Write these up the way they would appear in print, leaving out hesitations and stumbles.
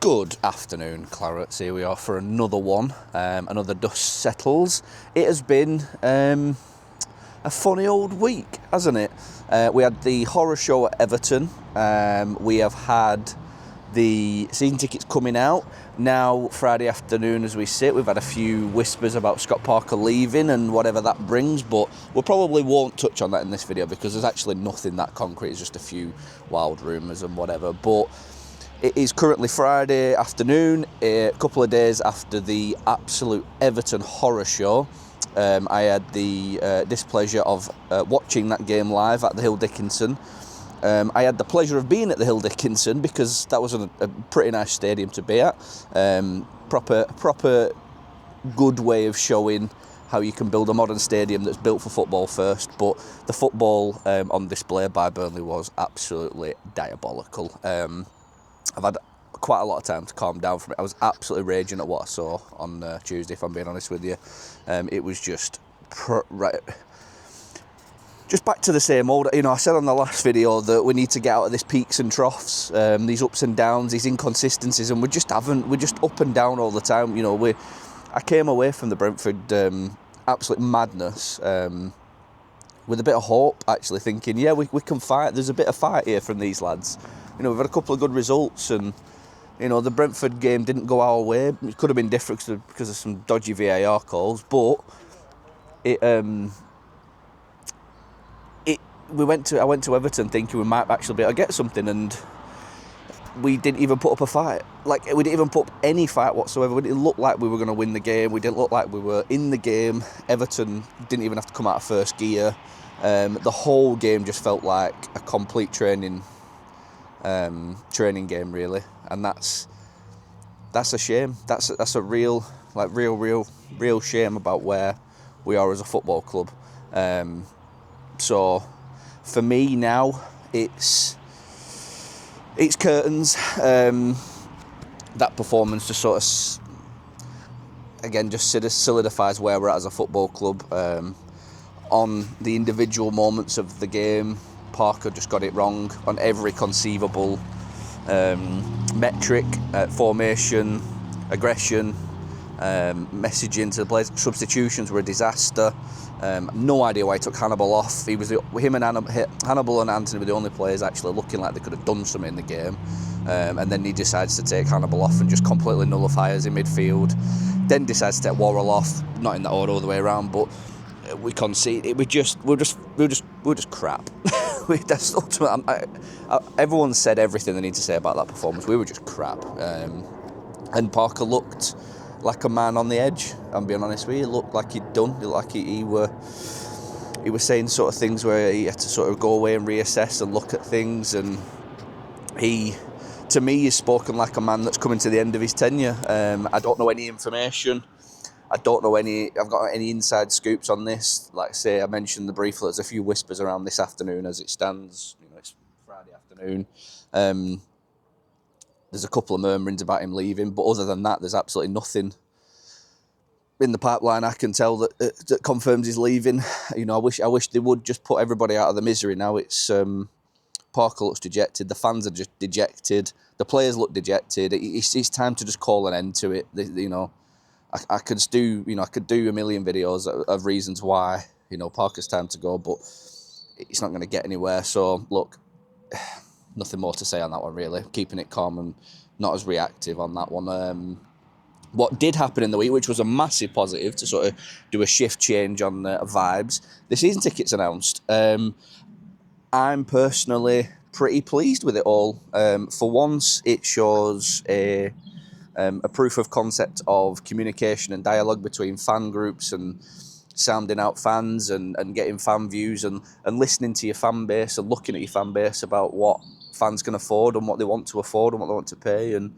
Good afternoon, Clarets. Here we are for another one, another Dust Settles. It has been a funny old week, hasn't it? We had the horror show at Everton. We have had the season tickets coming out. Now, Friday afternoon as we sit, we've had a few whispers about Scott Parker leaving and whatever that brings, but we probably won't touch on that in this video because there's actually nothing that concrete. It's just a few wild rumours and whatever. But it is currently Friday afternoon, a couple of days after the absolute Everton horror show. I had the displeasure of watching that game live at the Hill Dickinson. I had the pleasure of being at the Hill Dickinson because that was a pretty nice stadium to be at. Proper good way of showing how you can build a modern stadium that's built for football first. But the football on display by Burnley was absolutely diabolical. I've had quite a lot of time to calm down from it. I was absolutely raging at what I saw on Tuesday, if I'm being honest with you. It was just back to the same old. You know, I said on the last video that we need to get out of this peaks and troughs, these ups and downs, these inconsistencies, and we're just up and down all the time. You know, I came away from the Brentford absolute madness with a bit of hope, actually, thinking, yeah, we can fight. There's a bit of fight here from these lads. You know, we've had a couple of good results, and you know, the Brentford game didn't go our way. It could have been different because of some dodgy VAR calls, but I went to Everton thinking we might actually be able to get something, and we didn't even put up a fight. Like, we didn't even put up any fight whatsoever. We didn't look like we were going to win the game. We didn't look like we were in the game. Everton didn't even have to come out of first gear. The whole game just felt like a complete training game, really, and that's a shame. That's a real shame about where we are as a football club. So for me now, it's curtains. That performance just sort of again just solidifies where we're at as a football club. On the individual moments of the game, Parker just got it wrong on every conceivable metric, formation, aggression, messaging to the players. Substitutions were a disaster. No idea why he took Hannibal off. Hannibal and Anthony were the only players actually looking like they could have done something in the game. And then he decides to take Hannibal off and just completely nullifies in midfield. Then decides to take Worrell off, not in that order all the way around, but we conceded. We're just crap. That's ultimate. Everyone said everything they need to say about that performance. We were just crap. And Parker looked like a man on the edge. I'm being honest with you. He looked like he'd done. He looked like he was saying sort of things where he had to sort of go away and reassess and look at things. And to me, he's spoken like a man that's coming to the end of his tenure. I don't know any information. I've got any inside scoops on this. Like I say, I mentioned briefly, there's a few whispers around this afternoon as it stands. You know, it's Friday afternoon. There's a couple of murmurings about him leaving, but other than that, there's absolutely nothing in the pipeline I can tell that confirms he's leaving. You know, I wish they would just put everybody out of the misery now. It's Parker looks dejected. The fans are just dejected. The players look dejected. It's time to just call an end to it. You know. I could do a million videos of reasons why, you know, Parker's time to go, but it's not going to get anywhere. So look, nothing more to say on that one, really. Keeping it calm and not as reactive on that one. What did happen in the week, which was a massive positive to sort of do a shift change on vibes, the season tickets announced. I'm personally pretty pleased with it all. For once, it shows a proof of concept of communication and dialogue between fan groups and sounding out fans and getting fan views and listening to your fan base and looking at your fan base about what fans can afford and what they want to afford and what they want to pay, and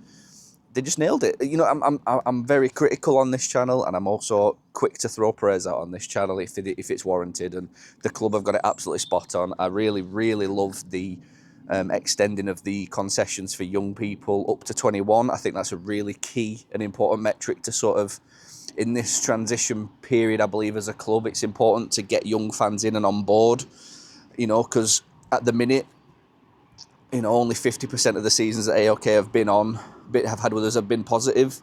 they just nailed it. You know, I'm very critical on this channel, and I'm also quick to throw praise out on this channel if it's warranted, and the club have got it absolutely spot on. I really love the extending of the concessions for young people up to 21. I think that's a really key and important metric to sort of, in this transition period, I believe, as a club, it's important to get young fans in and on board, you know, because at the minute, you know, only 50% of the seasons that AOK have been on have had with us have been positive.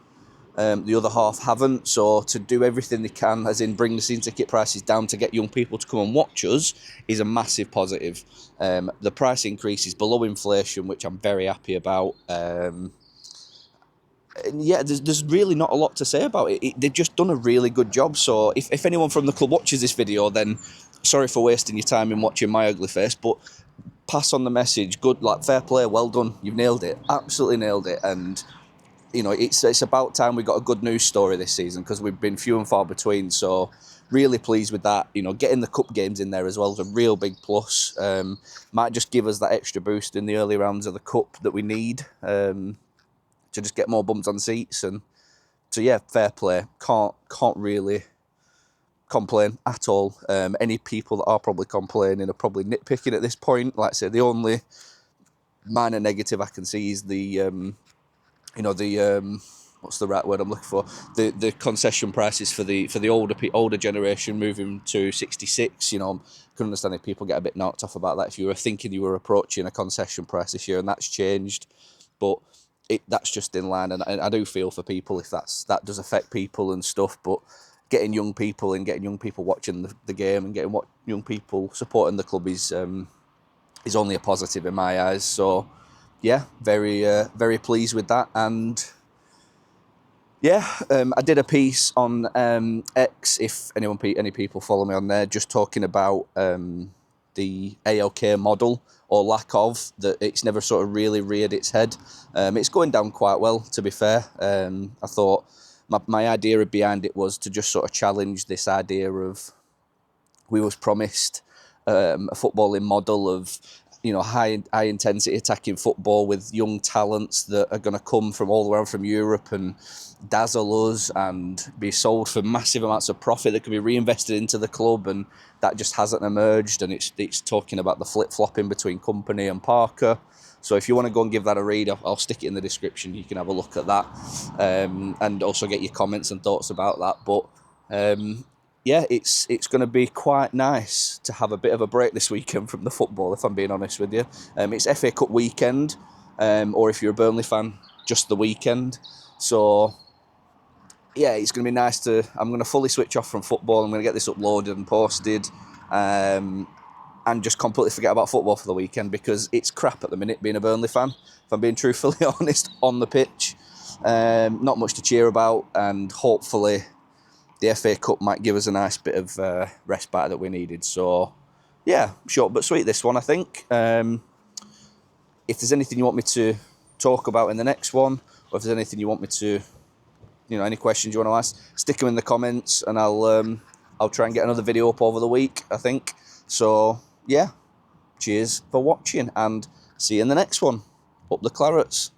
The other half haven't, so to do everything they can, as in bring the season ticket prices down to get young people to come and watch us, is a massive positive. The price increase is below inflation, which I'm very happy about. And yeah, there's really not a lot to say about it. They've just done a really good job, so if anyone from the club watches this video, then sorry for wasting your time in watching my ugly face, but pass on the message. Good, like, fair play, well done, you've nailed it, absolutely nailed it. And you know, it's about time we got a good news story this season, because we've been few and far between. So really pleased with that. You know, getting the cup games in there as well is a real big plus. Might just give us that extra boost in the early rounds of the cup that we need, to just get more bums on seats. And so yeah, fair play. Can't really complain at all. Any people that are probably complaining are probably nitpicking at this point. Like I say, the only minor negative I can see is the what's the right word I'm looking for? The concession prices for the older generation moving to 66. You know, I can understand if people get a bit knocked off about that. If you were thinking you were approaching a concession price this year, and that's changed, but that's just in line. And I do feel for people if that does affect people and stuff. But getting young people watching the game and getting young people supporting the club is only a positive in my eyes. So yeah, very pleased with that. And yeah, I did a piece on X, if any people follow me on there, just talking about the AOK model, or lack of, that it's never sort of really reared its head. It's going down quite well, to be fair. I thought my idea behind it was to just sort of challenge this idea of, we was promised a footballing model of, you know, high intensity attacking football with young talents that are going to come from all around from Europe and dazzle us and be sold for massive amounts of profit that could be reinvested into the club, and that just hasn't emerged. And it's talking about the flip-flopping between Company and Parker. So if you want to go and give that a read, I'll stick it in the description. You can have a look at that, and also get your comments and thoughts about that. But yeah, it's going to be quite nice to have a bit of a break this weekend from the football, if I'm being honest with you. It's FA Cup weekend, or if you're a Burnley fan, just the weekend. So yeah, it's going to be nice I'm going to fully switch off from football. I'm going to get this uploaded and posted, and just completely forget about football for the weekend, because it's crap at the minute being a Burnley fan, if I'm being truthfully honest, on the pitch. Not much to cheer about, and hopefully the FA Cup might give us a nice bit of respite that we needed. So yeah, short but sweet this one, I think. If there's anything you want me to talk about in the next one, or if there's anything you want me to, you know, any questions you want to ask, stick them in the comments, and I'll try and get another video up over the week, I think. So yeah, cheers for watching, and see you in the next one. Up the Clarets.